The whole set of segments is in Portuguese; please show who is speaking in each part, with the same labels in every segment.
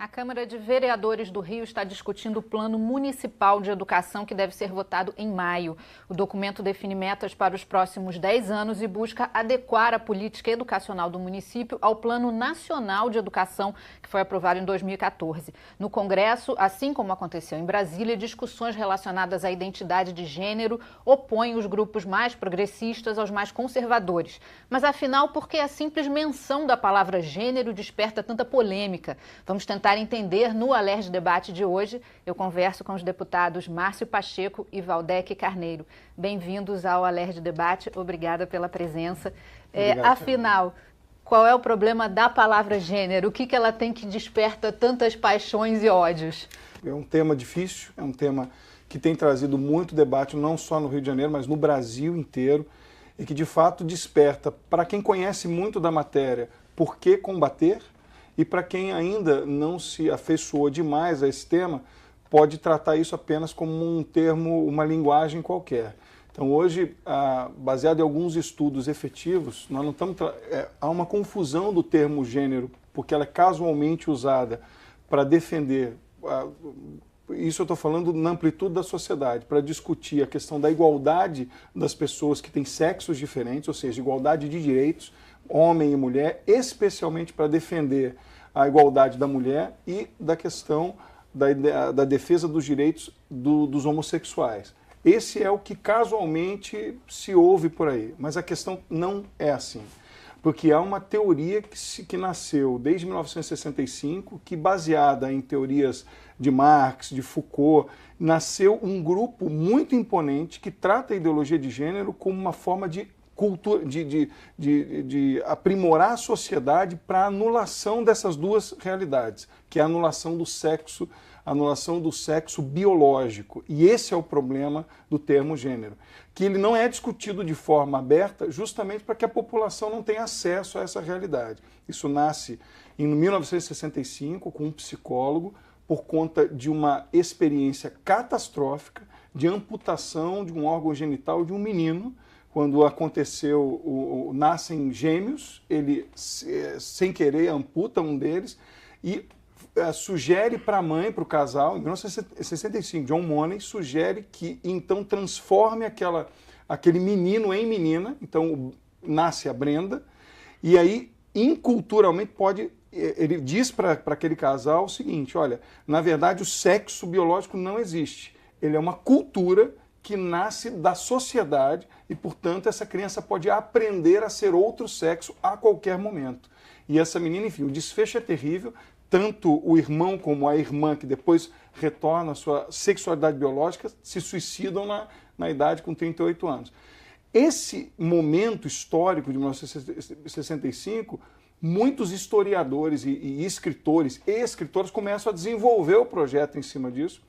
Speaker 1: A Câmara de Vereadores do Rio está discutindo o Plano Municipal de Educação que deve ser votado em maio. O documento define metas para os próximos 10 anos e busca adequar a política educacional do município ao Plano Nacional de Educação, que foi aprovado em 2014. No Congresso, assim como aconteceu em Brasília, discussões relacionadas à identidade de gênero opõem os grupos mais progressistas aos mais conservadores. Mas, afinal, por que a simples menção da palavra gênero desperta tanta polêmica? Vamos tentar entender no Alerj Debate de hoje. Eu converso com os deputados Márcio Pacheco e Valdec Carneiro. Bem-vindos ao Alerj Debate. Obrigada pela presença. Afinal, qual é o problema da palavra gênero? O que ela tem que desperta tantas paixões e ódios?
Speaker 2: É um tema difícil, é um tema que tem trazido muito debate, não só no Rio de Janeiro, mas no Brasil inteiro, e que de fato desperta, para quem conhece muito da matéria, por que combater, e para quem ainda não se afeiçoou demais a esse tema, pode tratar isso apenas como um termo, uma linguagem qualquer. Então hoje, baseado em alguns estudos efetivos, nós não estamos há uma confusão do termo gênero, porque ela é casualmente usada para defender, isso eu estou falando na amplitude da sociedade, para discutir a questão da igualdade das pessoas que têm sexos diferentes, ou seja, igualdade de direitos, homem e mulher, especialmente para defender a igualdade da mulher e da questão da defesa dos direitos dos homossexuais. Esse é o que casualmente se ouve por aí, mas a questão não é assim. Porque há uma teoria que nasceu desde 1965, que baseada em teorias de Marx, de Foucault, nasceu um grupo muito imponente que trata a ideologia de gênero como uma forma de cultura, de aprimorar a sociedade para a anulação dessas duas realidades, que é a anulação do sexo biológico. E esse é o problema do termo gênero, que ele não é discutido de forma aberta justamente para que a população não tenha acesso a essa realidade. Isso nasce em 1965 com um psicólogo por conta de uma experiência catastrófica de amputação de um órgão genital de um menino. Quando aconteceu, nascem gêmeos, ele, sem querer, amputa um deles e sugere para a mãe, para o casal, em 1965, John Money sugere que então transforme aquele menino em menina, então nasce a Brenda, e aí, inculturalmente, ele diz para aquele casal o seguinte, olha, na verdade o sexo biológico não existe, ele é uma cultura que nasce da sociedade e, portanto, essa criança pode aprender a ser outro sexo a qualquer momento. E essa menina, enfim, o desfecho é terrível, tanto o irmão como a irmã, que depois retorna à sua sexualidade biológica, se suicidam na idade com 38 anos. Esse momento histórico de 1965, muitos historiadores e escritores e escritoras começam a desenvolver o projeto em cima disso.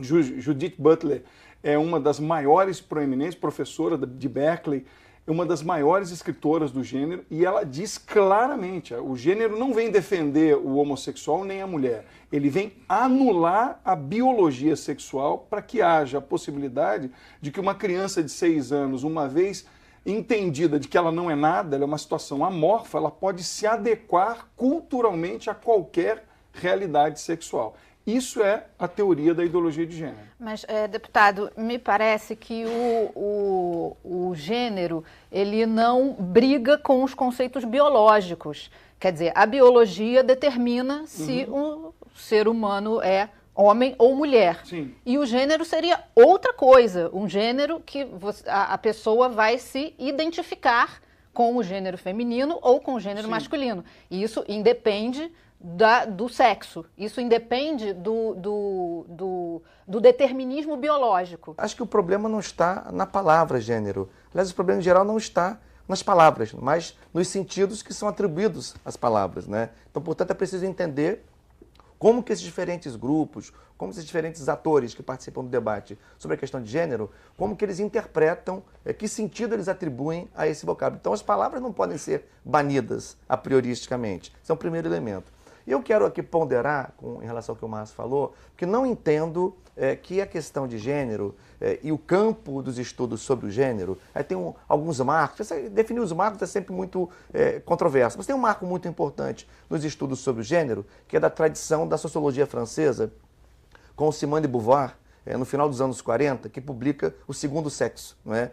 Speaker 2: Judith Butler é uma das maiores proeminentes, professora de Berkeley, é uma das maiores escritoras do gênero, e ela diz claramente, o gênero não vem defender o homossexual nem a mulher, ele vem anular a biologia sexual para que haja a possibilidade de que uma criança de 6 anos, uma vez entendida de que ela não é nada, ela é uma situação amorfa, ela pode se adequar culturalmente a qualquer realidade sexual. Isso é a teoria da ideologia de gênero.
Speaker 1: Mas, deputado, me parece que o gênero ele não briga com os conceitos biológicos. Quer dizer, a biologia determina se o ser humano é homem ou mulher.
Speaker 2: Sim.
Speaker 1: E o gênero seria outra coisa, um gênero que a pessoa vai se identificar com o gênero feminino ou com o gênero
Speaker 2: Sim.
Speaker 1: masculino. E isso independe do sexo. Isso independe do determinismo biológico.
Speaker 3: Acho que o problema não está na palavra gênero. Aliás, o problema em geral não está nas palavras, mas nos sentidos que são atribuídos às palavras, né? Então, portanto, é preciso entender como que esses diferentes grupos, como esses diferentes atores que participam do debate sobre a questão de gênero, como que eles interpretam, que sentido eles atribuem a esse vocábulo. Então, as palavras não podem ser banidas a prioristicamente. Esse é o primeiro elemento. Eu quero aqui ponderar, em relação ao que o Márcio falou, que não entendo que a questão de gênero e o campo dos estudos sobre o gênero, tem alguns marcos, definir os marcos é sempre muito controverso, mas tem um marco muito importante nos estudos sobre o gênero, que é da tradição da sociologia francesa, com Simone de Beauvoir, no final dos anos 40, que publica O Segundo Sexo, não é?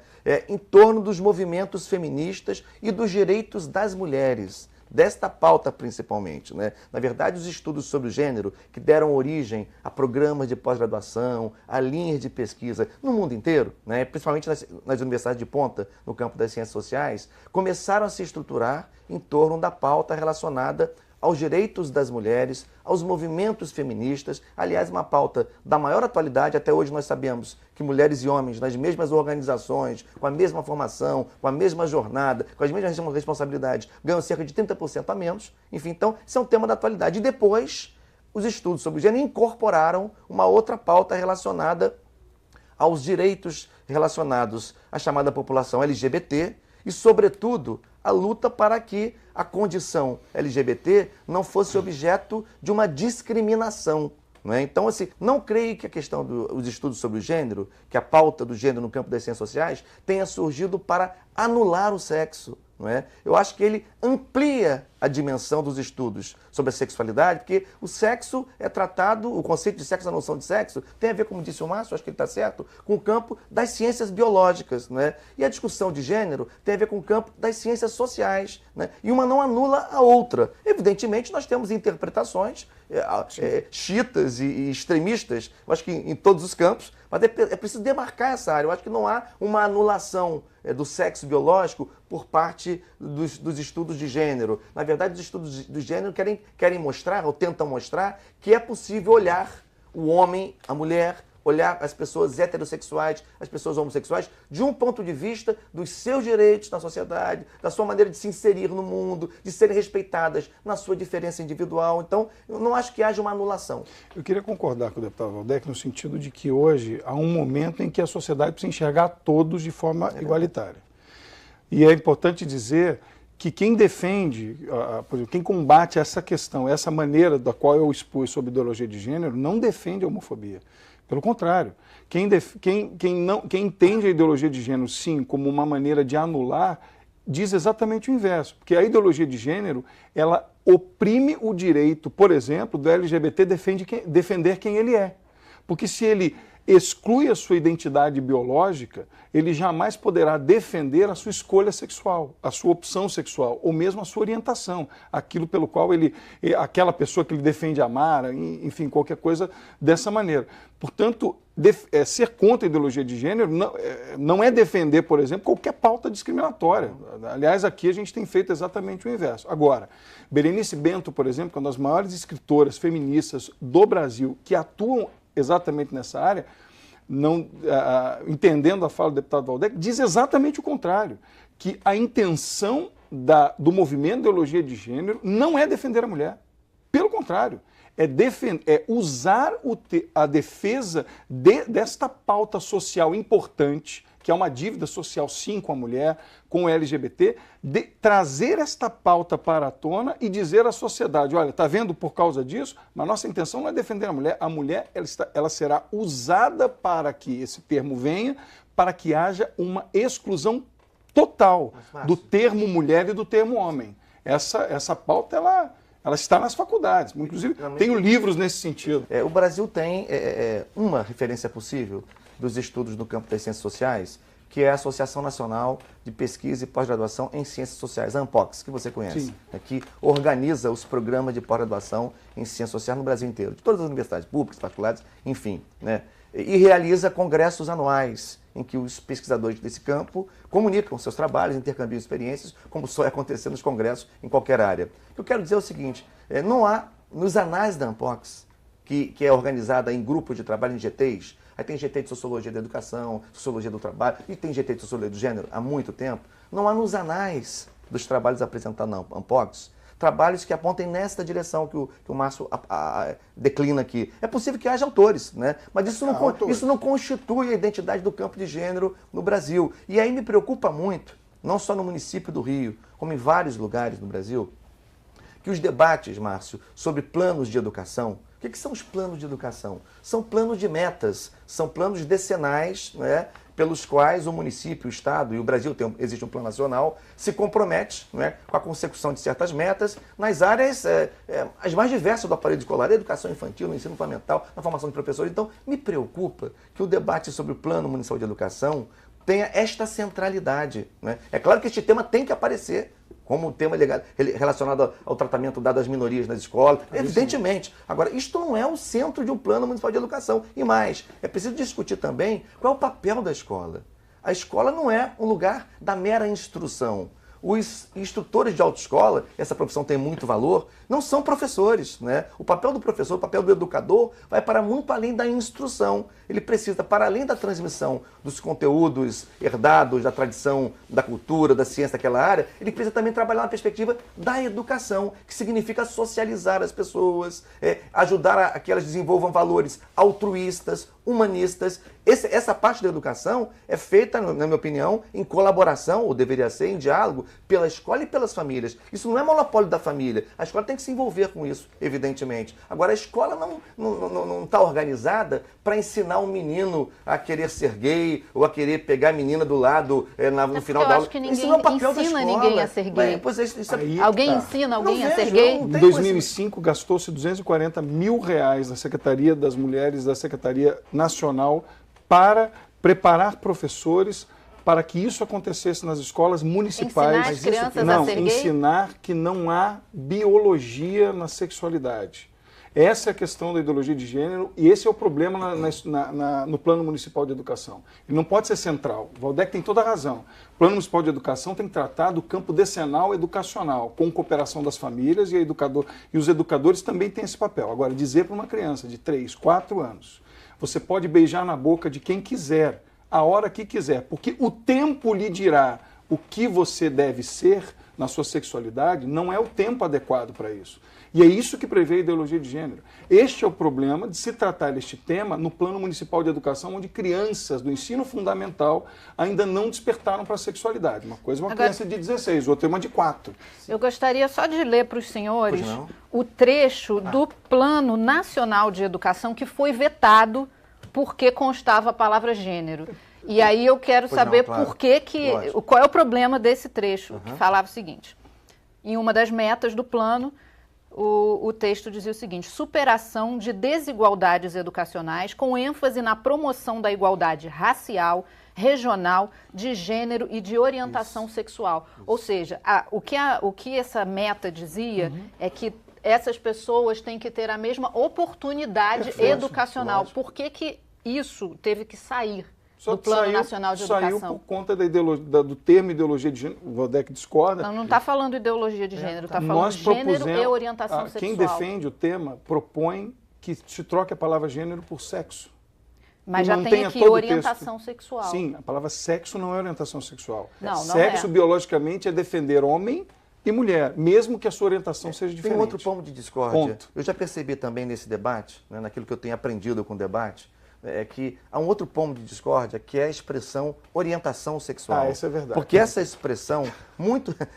Speaker 3: Em torno dos movimentos feministas e dos direitos das mulheres, desta pauta principalmente, né? Na verdade, os estudos sobre o gênero, que deram origem a programas de pós-graduação, a linhas de pesquisa no mundo inteiro, né? Principalmente nas universidades de ponta, no campo das ciências sociais, começaram a se estruturar em torno da pauta relacionada aos direitos das mulheres, aos movimentos feministas. Aliás, uma pauta da maior atualidade. Até hoje nós sabemos que mulheres e homens nas mesmas organizações, com a mesma formação, com a mesma jornada, com as mesmas responsabilidades, ganham cerca de 30% a menos. Enfim, então, isso é um tema da atualidade. E depois, os estudos sobre o gênero incorporaram uma outra pauta relacionada aos direitos relacionados à chamada população LGBT e, sobretudo, a luta para que a condição LGBT não fosse objeto de uma discriminação. Não é? Então, assim, não creio que a questão dos estudos sobre o gênero, que a pauta do gênero no campo das ciências sociais, tenha surgido para anular o sexo. Não é? Eu acho que ele amplia a dimensão dos estudos sobre a sexualidade, porque o sexo é tratado, o conceito de sexo, a noção de sexo, tem a ver, como disse o Márcio, acho que ele está certo, com o campo das ciências biológicas. Não é? E a discussão de gênero tem a ver com o campo das ciências sociais. Né? E uma não anula a outra. Evidentemente, nós temos interpretações chiitas e extremistas, eu acho que em todos os campos, mas é preciso demarcar essa área. Eu acho que não há uma anulação do sexo biológico por parte dos estudos de gênero. Na verdade, os estudos de gênero querem mostrar, ou tentam mostrar, que é possível olhar o homem, a mulher, olhar as pessoas heterossexuais, as pessoas homossexuais, de um ponto de vista dos seus direitos na sociedade, da sua maneira de se inserir no mundo, de serem respeitadas na sua diferença individual. Então, eu não acho que haja uma anulação.
Speaker 2: Eu queria concordar com o deputado Waldeck no sentido de que hoje há um momento em que a sociedade precisa enxergar todos de forma igualitária. E é importante dizer que quem defende, por exemplo, quem combate essa questão, essa maneira da qual eu expus sobre ideologia de gênero, não defende a homofobia. Pelo contrário, quem entende a ideologia de gênero, sim, como uma maneira de anular, diz exatamente o inverso. Porque a ideologia de gênero, ela oprime o direito, por exemplo, do LGBT defender quem ele é. Porque se ele exclui a sua identidade biológica, ele jamais poderá defender a sua escolha sexual, a sua opção sexual, ou mesmo a sua orientação, aquilo pelo qual aquela pessoa que ele defende amar, enfim, qualquer coisa dessa maneira. Portanto, ser contra a ideologia de gênero não é defender, por exemplo, qualquer pauta discriminatória. Aliás, aqui a gente tem feito exatamente o inverso. Agora, Berenice Bento, por exemplo, que é uma das maiores escritoras feministas do Brasil, que atuam exatamente nessa área, entendendo a fala do deputado Waldeck, diz exatamente o contrário, que a intenção do movimento de ideologia de gênero não é defender a mulher. Pelo contrário, é usar a defesa desta pauta social importante, que é uma dívida social, sim, com a mulher, com o LGBT, trazer esta pauta para a tona e dizer à sociedade, olha, está vendo por causa disso? Mas nossa intenção não é defender a mulher ela será usada para que esse termo venha, para que haja uma exclusão total do termo mulher e do termo homem. Essa pauta, ela está nas faculdades, inclusive tenho livros nesse sentido.
Speaker 3: O Brasil tem uma referência possível dos estudos no campo das ciências sociais, que é a Associação Nacional de Pesquisa e Pós-Graduação em Ciências Sociais, a ANPOX, que você conhece, que organiza os programas de pós-graduação em ciências sociais no Brasil inteiro, de todas as universidades públicas, particulares, enfim, né? E realiza congressos anuais, em que os pesquisadores desse campo comunicam seus trabalhos, intercambiam experiências, como só acontecer nos congressos em qualquer área. O que eu quero dizer é o seguinte, não há, nos anais da ANPOX, que é organizada em grupos de trabalho, em GTs, aí tem GT de Sociologia da Educação, Sociologia do Trabalho, e tem GT de Sociologia do Gênero há muito tempo, não há nos anais dos trabalhos apresentados na ANPOX trabalhos que apontem nesta direção que o Márcio declina aqui. É possível que haja autores, né? Mas isso não constitui a identidade do campo de gênero no Brasil. E aí me preocupa muito, não só no município do Rio, como em vários lugares no Brasil, que os debates, Márcio, sobre planos de educação, o que são os planos de educação? São planos de metas, são planos decenais, né, pelos quais o município, o Estado e o Brasil, existe um plano nacional, se compromete, né, com a consecução de certas metas nas áreas as mais diversas do aparelho escolar, na educação infantil, no ensino fundamental, na formação de professores. Então, me preocupa que o debate sobre o Plano Municipal de Educação tenha esta centralidade, né? É claro que este tema tem que aparecer como um tema relacionado ao tratamento dado às minorias nas escolas, evidentemente. Agora, isto não é o centro de um Plano Municipal de Educação. E mais, é preciso discutir também qual é o papel da escola. A escola não é um lugar da mera instrução. Os instrutores de autoescola, essa profissão tem muito valor, não são professores, né? O papel do professor, o papel do educador vai para muito além da instrução. Ele precisa, para além da transmissão dos conteúdos herdados, da tradição, da cultura, da ciência daquela área, ele precisa também trabalhar na perspectiva da educação, que significa socializar as pessoas, ajudar a que elas desenvolvam valores altruístas, humanistas. Essa parte da educação é feita, na minha opinião, em colaboração, ou deveria ser, em diálogo, pela escola e pelas famílias. Isso não é monopólio da família. A escola tem que se envolver com isso, evidentemente. Agora, a escola não está organizada para ensinar um menino a querer ser gay ou a querer pegar a menina do lado no final da aula.
Speaker 1: Eu acho que ninguém ensina ninguém a ser gay. Alguém ensina alguém a ser gay?
Speaker 2: Em 2005, gastou-se R$240 mil na Secretaria das Mulheres, da Secretaria Nacional, para preparar professores para que isso acontecesse nas escolas municipais.
Speaker 1: Ensinar as crianças a ser gay?
Speaker 2: Ensinar que não há biologia na sexualidade. Essa é a questão da ideologia de gênero e esse é o problema no Plano Municipal de Educação. Ele não pode ser central. O Valdec tem toda a razão. O Plano Municipal de Educação tem que tratar do campo decenal educacional, com cooperação das famílias e os educadores também têm esse papel. Agora, dizer para uma criança de 3, 4 anos, você pode beijar na boca de quem quiser, a hora que quiser, porque o tempo lhe dirá o que você deve ser na sua sexualidade, não é o tempo adequado para isso. E é isso que prevê a ideologia de gênero. Este é o problema de se tratar este tema no Plano Municipal de Educação, onde crianças do ensino fundamental ainda não despertaram para a sexualidade. Uma coisa é uma criança de 16, outra é uma de 4.
Speaker 1: Eu gostaria só de ler para os senhores o trecho do Plano Nacional de Educação que foi vetado porque constava a palavra gênero. E aí eu quero saber qual é o problema desse trecho, que falava o seguinte: em uma das metas do plano, o texto dizia o seguinte: superação de desigualdades educacionais com ênfase na promoção da igualdade racial, regional, de gênero e de orientação sexual. Ou seja, o que essa meta dizia é que essas pessoas têm que ter a mesma oportunidade educacional.
Speaker 2: Lógico.
Speaker 1: Por que isso teve que sair do Plano Nacional de Educação?
Speaker 2: Saiu por conta do termo ideologia de gênero. O Valdec discorda.
Speaker 1: Não está falando ideologia de gênero, está falando gênero e orientação sexual.
Speaker 2: Quem defende o tema propõe que se troque a palavra gênero por sexo.
Speaker 1: Mas já tem aqui orientação sexual.
Speaker 2: Sim, a palavra sexo não é orientação sexual.
Speaker 1: Não
Speaker 2: sexo, biologicamente, é defender homem e mulher, mesmo que a sua orientação seja diferente.
Speaker 3: Tem outro ponto de discórdia. Eu já percebi também nesse debate, né, naquilo que eu tenho aprendido com o debate, é que há um outro ponto de discórdia, que é a expressão orientação sexual.
Speaker 2: Isso é verdade.
Speaker 3: Porque essa expressão,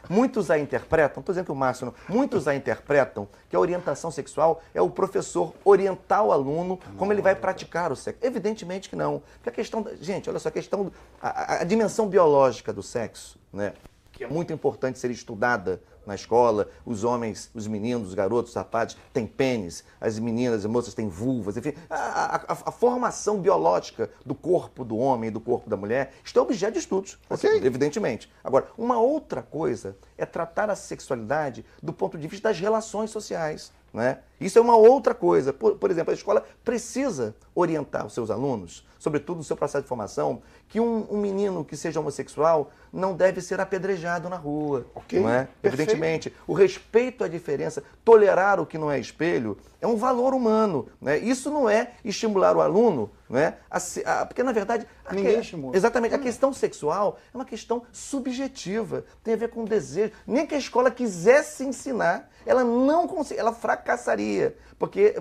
Speaker 3: muitos a interpretam, por exemplo, o Márcio, muitos a interpretam que a orientação sexual é o professor orientar o aluno como ele vai praticar o sexo. Evidentemente que não. Porque a questão, gente, olha só, a dimensão biológica do sexo, né, que é muito importante ser estudada na escola, os homens, os meninos, os garotos, os rapazes têm pênis, as meninas, as moças têm vulvas, enfim, a formação biológica do corpo do homem e do corpo da mulher está objeto de estudos, evidentemente. Agora, uma outra coisa é tratar a sexualidade do ponto de vista das relações sociais, né? Isso é uma outra coisa. Por exemplo, a escola precisa orientar os seus alunos, sobretudo no seu processo de formação, que um menino que seja homossexual não deve ser apedrejado na rua. Não é? Evidentemente, o respeito à diferença, tolerar o que não é espelho, é um valor humano. Né? Isso não é estimular o aluno, né? Porque, na verdade,
Speaker 2: ninguém estimula.
Speaker 3: Exatamente, a questão sexual é uma questão subjetiva, tem a ver com desejo. Nem que a escola quisesse ensinar, ela não consegue, ela fracassaria, porque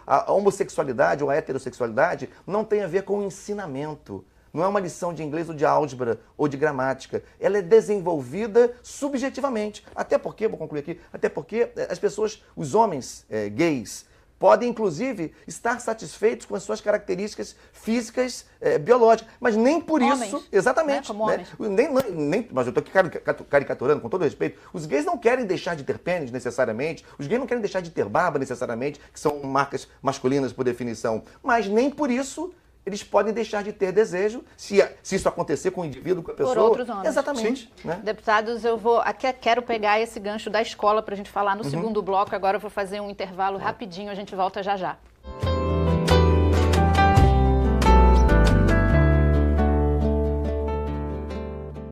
Speaker 3: a homossexualidade ou a heterossexualidade não tem a ver com o ensinamento. não é uma lição de inglês ou de álgebra ou de gramática. Ela é desenvolvida subjetivamente. Até porque, vou concluir aqui, até porque as pessoas, os homens gays, podem, inclusive, estar satisfeitos com as suas características físicas, biológicas, mas nem por
Speaker 1: homens,
Speaker 3: isso... Exatamente.
Speaker 1: Né? Como homens.
Speaker 3: Mas eu estou aqui caricaturando, com todo respeito. Os gays não querem deixar de ter pênis, necessariamente. Os gays não querem deixar de ter barba, necessariamente, que são marcas masculinas, por definição. Mas nem por isso eles podem deixar de ter desejo, se isso acontecer com o indivíduo, com a pessoa.
Speaker 1: Por outros homens.
Speaker 3: Exatamente. Né?
Speaker 1: Deputados, quero pegar esse gancho da escola para a gente falar no segundo bloco. Agora eu vou fazer um intervalo rapidinho, a gente volta já já.